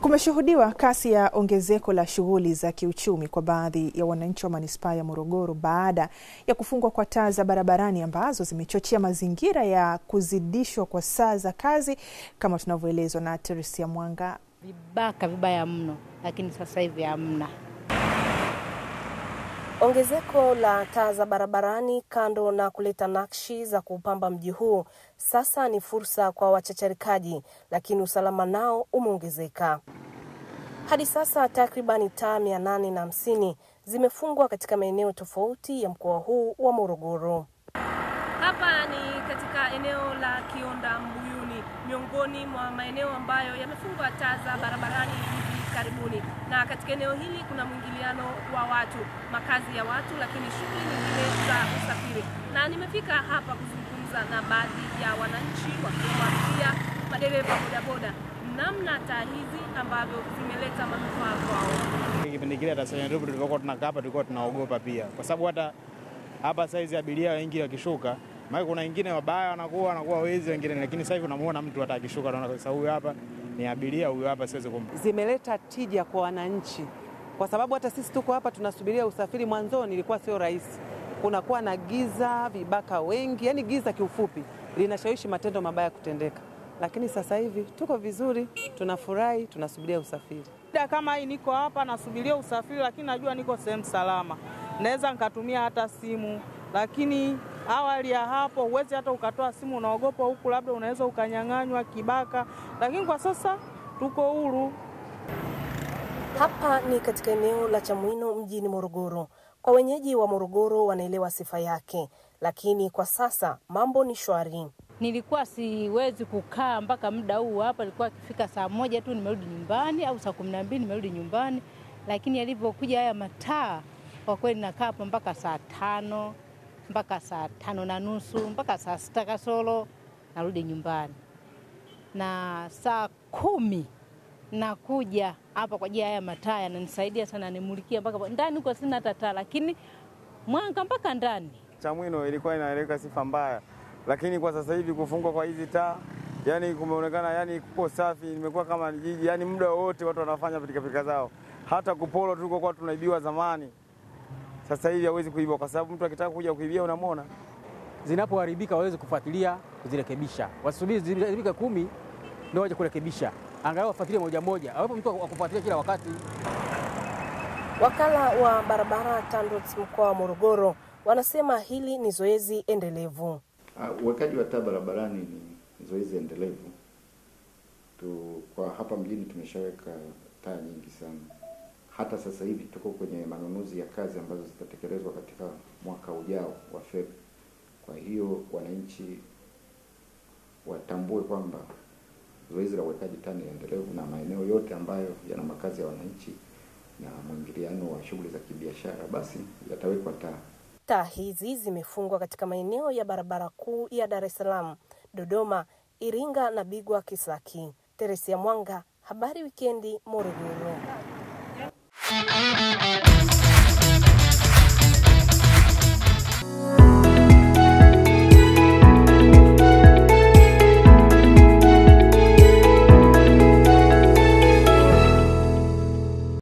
Kumeshuhudiwa kasi ya ongezeko la shughuli za kiuchumi kwa baadhi ya wananchi wa manispaa ya Morogoro baada ya kufungwa kwa taa za barabarani ambazo zimechochea mazingira ya kuzidishwa kwa saa za kazi, kama tunavyoelezwa na Teresia Mwanga. Vibaya mno, lakini sasa hivi hamna. Ongezeko la taa za barabarani, kando na kuleta nakshi za kupamba mji huu, sasa ni fursa kwa wachacharikaji, lakini usalama nao umeongezeka. Hadi sasa takribani taa 850 zimefungwa katika maeneo tofauti ya mkoa huu wa Morogoro. Hapa ni katika eneo la Kionda Mbuyuni, miongoni mwa maeneo ambayo yamefungwa taa za barabarani hivi karibuni. Na katika eneo hili kuna mwingiliano wa watu, makazi ya watu, lakini shughuli nyingine za usafiri. Na nimefika hapa kuzungumza na baadhi ya wananchi wakiwaambia madereva bodaboda namna taa hizi ambavyo zimeleta manufaa kwao. Kipindi kile hata sasa ndio tulikuwa tunakaa hapa tulikuwa tunaogopa pia, kwa sababu hata hapa saizi abiria wengi wakishuka, maana kuna wengine wabaya wanakuwa wezi wengine, lakini sasa hivi unamuona mtu hata akishuka unaona kwa sababu huyu hapa ni abiria, huyu hapa siwezi kumpa. Zimeleta tija kwa wananchi, kwa sababu hata sisi tuko hapa tunasubiria usafiri. Mwanzoni ilikuwa sio rahisi, kunakuwa na giza, vibaka wengi, yani giza kiufupi linashawishi matendo mabaya kutendeka. Lakini sasa hivi tuko vizuri, tunafurahi, tunasubiria usafiri. Kama hii niko hapa nasubiria usafiri, lakini najua niko sehemu salama. Naweza nikatumia hata simu, lakini awali ya hapo huwezi hata ukatoa simu, unaogopa huku labda unaweza ukanyang'anywa kibaka, lakini kwa sasa tuko huru. Hapa ni katika eneo la Chamwino mjini Morogoro. Kwa wenyeji wa Morogoro wanaelewa sifa yake, lakini kwa sasa mambo ni shwari. Nilikuwa siwezi kukaa mpaka muda huu hapa, nilikuwa kifika saa 1 tu nimerudi nyumbani au saa 12 nimerudi nyumbani, lakini yalivyokuja haya mataa kwa kweli nakaa hapa mpaka saa 5, mpaka saa 5:30, mpaka saa 6 kasoro narudi nyumbani. Na saa 10 nakuja hapa kwa ajili ya haya mataa, yananisaidia sana, nimulikia mpaka ndani huko sina hata taa, lakini mwanga mpaka ndani. Chamwino ilikuwa inaeleka sifa mbaya, lakini kwa sasa hivi kufungwa kwa hizi taa, yani kumeonekana yani kuko safi, imekuwa kama jiji, yani muda wote watu wanafanya pilika zao. Hata kupolo tulikokuwa tunaibiwa zamani, sasa hivi hawezi kuibiwa kwa sababu mtu akitaka kuja kuibia unamwona. Zinapoharibika waweze kufuatilia kuzirekebisha. Wasubiri ziharibike 10 ndio waje kurekebisha. Angalau wafuatilie moja moja. Hapo mtu akufuatilia kila wakati. Wakala wa barabara TANROADS mkoa wa Morogoro wanasema hili ni zoezi endelevu. Uwekaji wa taa barabarani ni zoezi endelevu. Kwa hapa mjini tumeshaweka taa nyingi sana. Hata sasa hivi tuko kwenye manunuzi ya kazi ambazo zitatekelezwa katika mwaka ujao wa fedha. Kwa hiyo wananchi watambue kwamba zoezi la uwekaji taa ni endelevu, na maeneo yote ambayo yana makazi ya wananchi na mwingiliano wa shughuli za kibiashara basi yatawekwa taa. Taa hizi zimefungwa katika maeneo ya barabara kuu ya Dar es Salaam, Dodoma, Iringa na Bigwa Kisaki. Teresia Mwanga, Habari Wikendi, Morogoro.